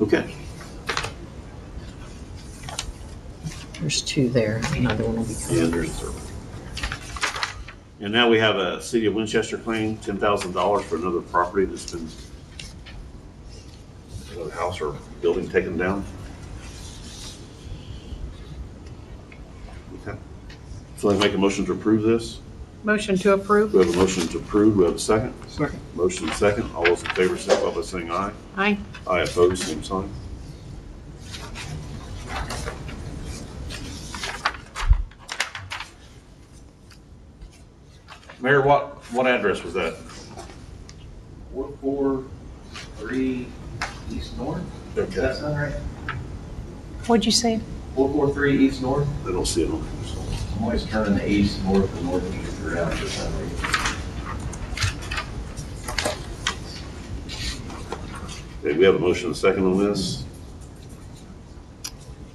Okay. There's 2 there, another one will be And coming. there's a third one. And now we have a City of Winchester claim, $10,000 for another property that's been, another house or building taken down. Okay. So I make a motion to approve this. Motion to approve? We have a motion to approve. We have a second. Second. Motion and second. All those in favor signify by saying aye. Aye. Aye, opposed, same sign. Mayor, what address was that? 443 East North. Does that Okay. sound right? What'd you say? 443 East North. I don't see it on. I'm always turning the east, north, and northeast around for some reason. Okay, we have a motion and a second on this.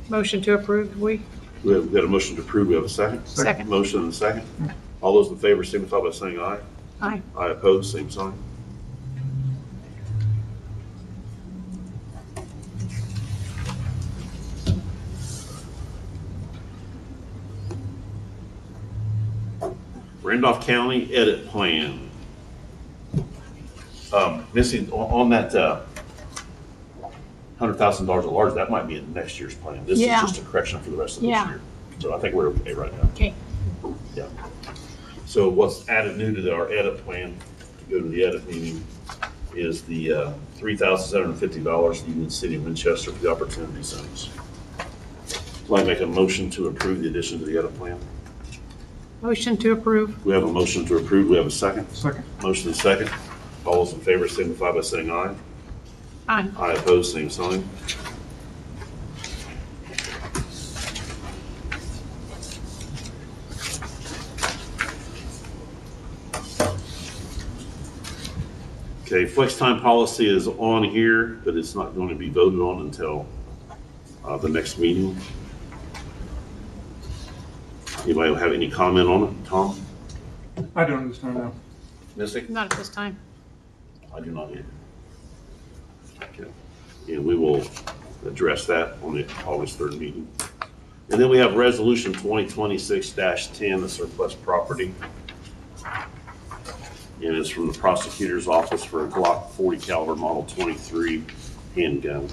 Motion to approve, we? We got a motion to approve. We have a second. Second. Motion and a second. All those in favor signify by saying aye. Aye. Aye, opposed, same sign. Randolph County edit plan. Missy, on that, $100,000 at large, that might be in next year's plan. This is Yeah. just a correction for the rest of this Yeah. year. So I think we're okay right now. Okay. Yeah. So what's added new to our edit plan, to go to the edit meeting, is the $3,750 Union City, Winchester for the opportunity zones. So I make a motion to approve the addition to the edit plan. Motion to approve. We have a motion to approve. We have a second. Second. Motion is second. All those in favor signify by saying aye. Aye. Aye opposed, same sign. Okay, flex time policy is on here, but it's not going to be voted on until the next meeting. Anybody have any comment on it? Tom? I don't understand now. Missy? Not at this time. I do not either. Okay. And we will address that on the August 3rd meeting. And then we have Resolution 2026-10, the surplus property. And it's from the prosecutor's office for a Glock 40 caliber Model 23 handgun.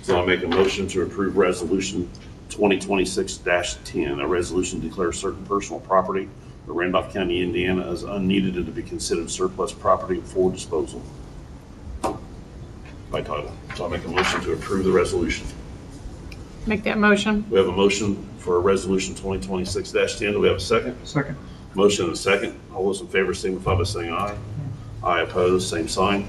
So I'll make a motion to approve Resolution 2026-10, a resolution to declare certain personal property of Randolph County, Indiana as unneeded and to be considered surplus property for disposal. By title. So I'll make a motion to approve the resolution. Make that motion. We have a motion for Resolution 2026-10. Do we have a second? Second. Motion and a second. All those in favor signify by saying aye. Aye opposed, same sign.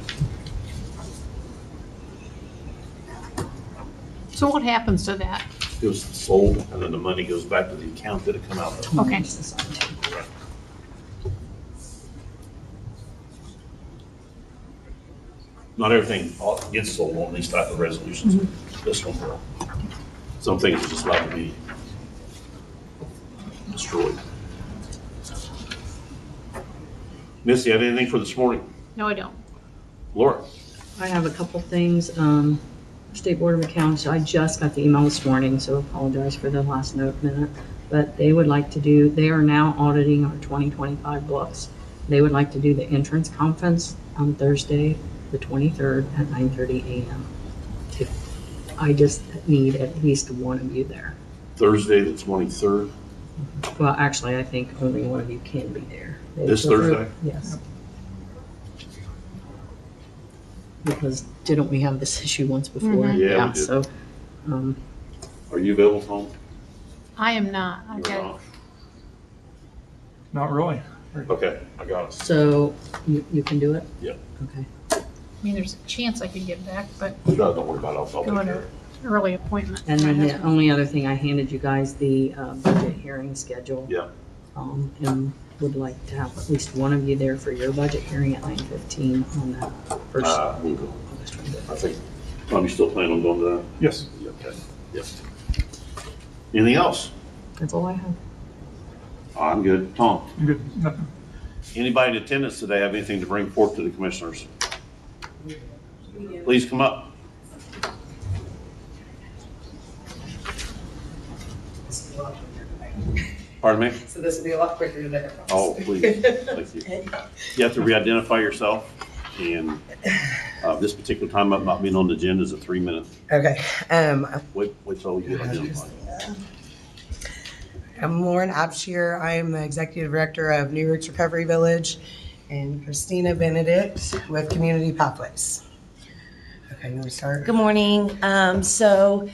So what happens to that? It was sold, and then the money goes back to the account that it come out of. Okay. Not everything gets sold on these type of resolutions. This one will. Some things are just allowed to be destroyed. Missy, you have anything for this morning? No, I don't. Laura? I have a couple things. State Board of Accounts, I just got the email this morning, so apologize for the last minute. But they would like to do, they are now auditing our 2025 books. They would like to do the entrance conference on Thursday, the 23rd at 9:30 a.m. I just need at least one of you there. Thursday, the 23rd. Well, actually, I think only one of you can be there. This Thursday? Yes. Because didn't we have this issue once before? Mhm. Yeah, we did. So, Are you available, Tom? I am not. I've You're got, not. Not really. Okay, I got it. so you can do it? Yeah. Okay. I mean, there's a chance I could get back, but No, don't worry about it. I'll take go at care of an it. early appointment. And then I the have to- only other thing, I handed you guys the budget hearing schedule. Yeah. And would like to have at least one of you there for your budget hearing at 9:15 on that first. We'll go. I think, Tom, you still plan on going to that? Yes. Yeah, okay. Yep. Anything else? That's all I have. I'm good. Tom, I'm good. Nothing. anybody in attendance today have anything to bring forth to the commissioners? Please come up. Pardon me? So this will be a lot quicker today. I promise. Oh, please. Thank you. You have to re-identify yourself, and this particular time, I'm not being on the agenda is a 3-minute. Okay, Wait till you get identified. I'm Lauren Abshir. I am the Executive Director of New Roots Recovery Village, and Christina Benedict with Community Pathways. Okay, you want to start? Good morning. So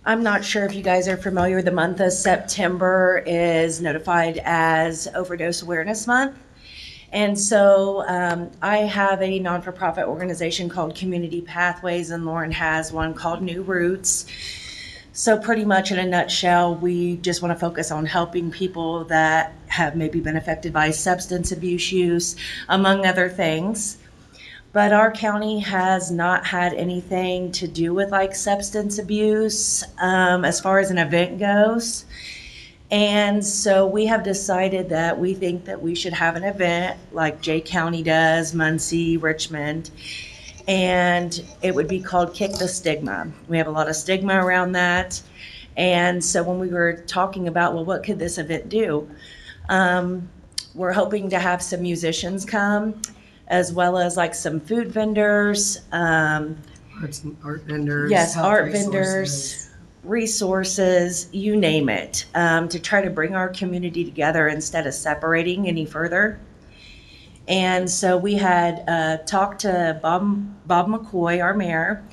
I'm not sure if you guys are familiar with the month of September is notified as Overdose Awareness Month. And so I have a non-for-profit organization called Community Pathways, and Lauren has one called New Roots. So pretty much in a nutshell, we just want to focus on helping people that have maybe been affected by substance abuse use, among other things. But our county has not had anything to do with like substance abuse as far as an event goes. And so we have decided that we think that we should have an event like Jay County does, Muncie, Richmond, and it would be called Kick the Stigma. We have a lot of stigma around that. And so when we were talking about, well, what could this event do? We're hoping to have some musicians come, as well as like some food vendors. Art vendors. Yes, health art resources. vendors, resources, you name it, to try to bring our community together instead of separating any further. And so we had talked to Bob McCoy, our mayor,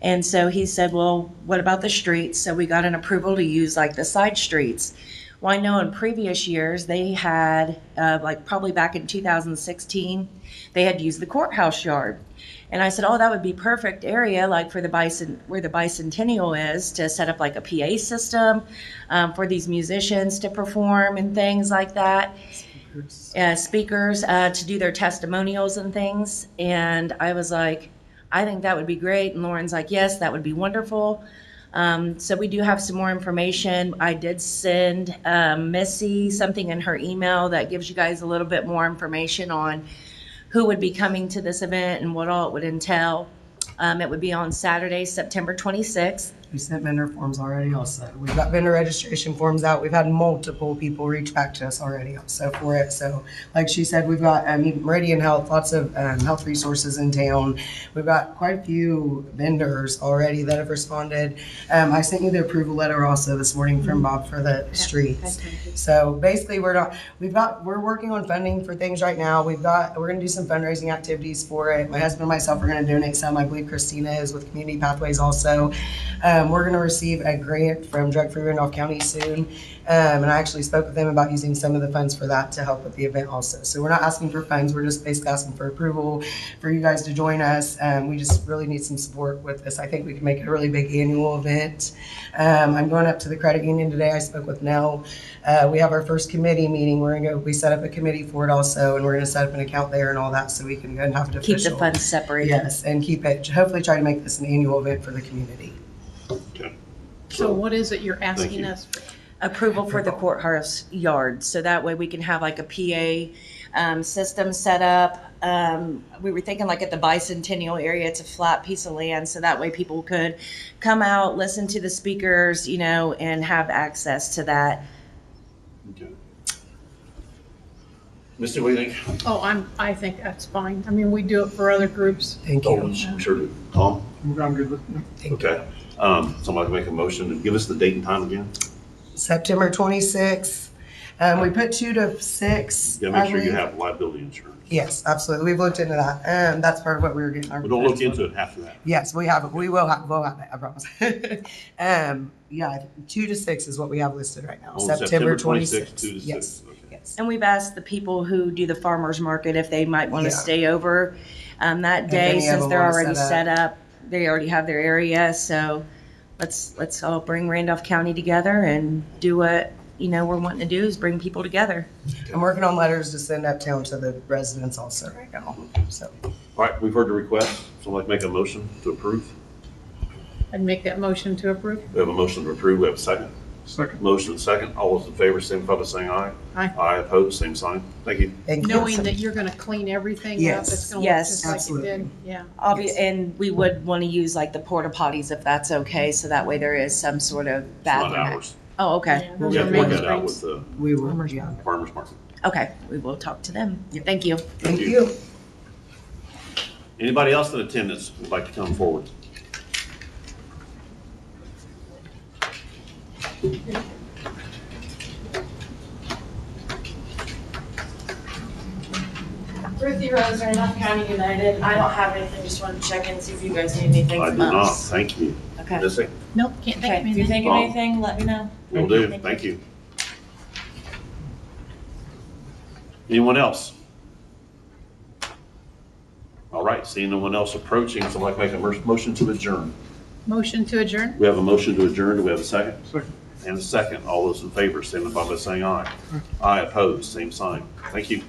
and so he said, well, what about the streets? So we got an approval to use like the side streets. Well, I know in previous years, they had, like probably back in 2016, they had used the courthouse yard. And I said, oh, that would be perfect area, like for the where the bicentennial is, to set up like a PA system for these musicians to perform and things like that. Speakers to do their testimonials and things. And I was like, I think that would be great. And Lauren's like, yes, that would be wonderful. So we do have some more information. I did send Missy something in her email that gives you guys a little bit more information on who would be coming to this event and what all it would entail. It would be on Saturday, September 26th. We sent vendor forms already also. We've got vendor registration forms out. We've had multiple people reach back to us already also for it. So like she said, we've got Meridian Health, lots of health resources in town. We've got quite a few vendors already that have responded. I sent you the approval letter also this morning from Bob for the streets. So basically we're working on funding for things right now. We're going to do some fundraising activities for it. My husband and myself are going to donate some. I believe Christina is with Community Pathways also. We're going to receive a grant from Drug Free Randolph County soon. And I actually spoke with them about using some of the funds for that to help with the event also. So we're not asking for funds. We're just basically asking for approval for you guys to join us. We just really need some support with this. I think we can make it a really big annual event. I'm going up to the credit union today. I spoke with Nell. We have our first committee meeting. We set up a committee for it also, and we're going to set up an account there and all that so we can go and have it official. Keep the funds separated. Yes, and keep it, hopefully try to make this an annual event for the community. Okay. So what is it you're asking us for? Approval for the courthouse yard, so that way we can have like a PA system set up. We were thinking like at the bicentennial area, it's a flat piece of land, so that way people could come out, listen to the speakers, and have access to that. Okay. Misty, what do you think? Oh, I think that's fine. I mean, we do it for other groups. Thank you. Oh, sure do. Tom? I'm good with it. Okay. Somebody make a motion and give us the date and time again. September 26th. We put 2 to 6. Yeah, make sure you have liability insurance. Yes, absolutely. We've looked into that. That's part of what we were getting. But don't look into it after that. Yes, we have it. We'll have it. I promise. Yeah, 2 to 6 is what we have listed right now. On September 26th, 2 to 6. Yes. Okay. Yes. And we've asked the people who do the farmers market if they might want to Yeah. stay over that day, any of since them they're wanna already set set up. They already have their area, so let's all bring Randolph County together and do what we're wanting to do, is bring people together. I'm working on letters to send uptown to the residents also right now. So All right, we've heard the request. Somebody make a motion to approve. I'd make that motion to approve. We have a motion to approve. We have a second. Second. Motion and second. All those in favor, signify by saying aye. Aye. Aye, opposed, same sign. Thank you. thank you. Knowing that you're going to clean everything up, Yes. it's going to look Yes. just like it Absolutely. did. Yeah. And we would want to use like the porta potties if that's okay, so that way there is some sort of It's not bathroom. ours. Oh, okay. Yeah, We those have are to work main that out streets. with the We will. Yeah. farmer's market. Okay, we will talk to them. Thank you. Thank you. Anybody else in attendance would like to come forward? Ruthie Rose, Randolph County United. I don't have anything, just wanted to check in, see if you guys need anything I do from not. us. Thank you. Okay. Missy? Nope, can't think Okay, of if you anything. think of anything, let me know. Will do. Thank you. Anyone else? All right, seeing no one else approaching, so I'd like to make a motion to adjourn. Motion to adjourn? We have a motion to adjourn. Do we have a second? Second. And a second. All those in favor, signify by saying aye. Aye, opposed, same sign. Thank you.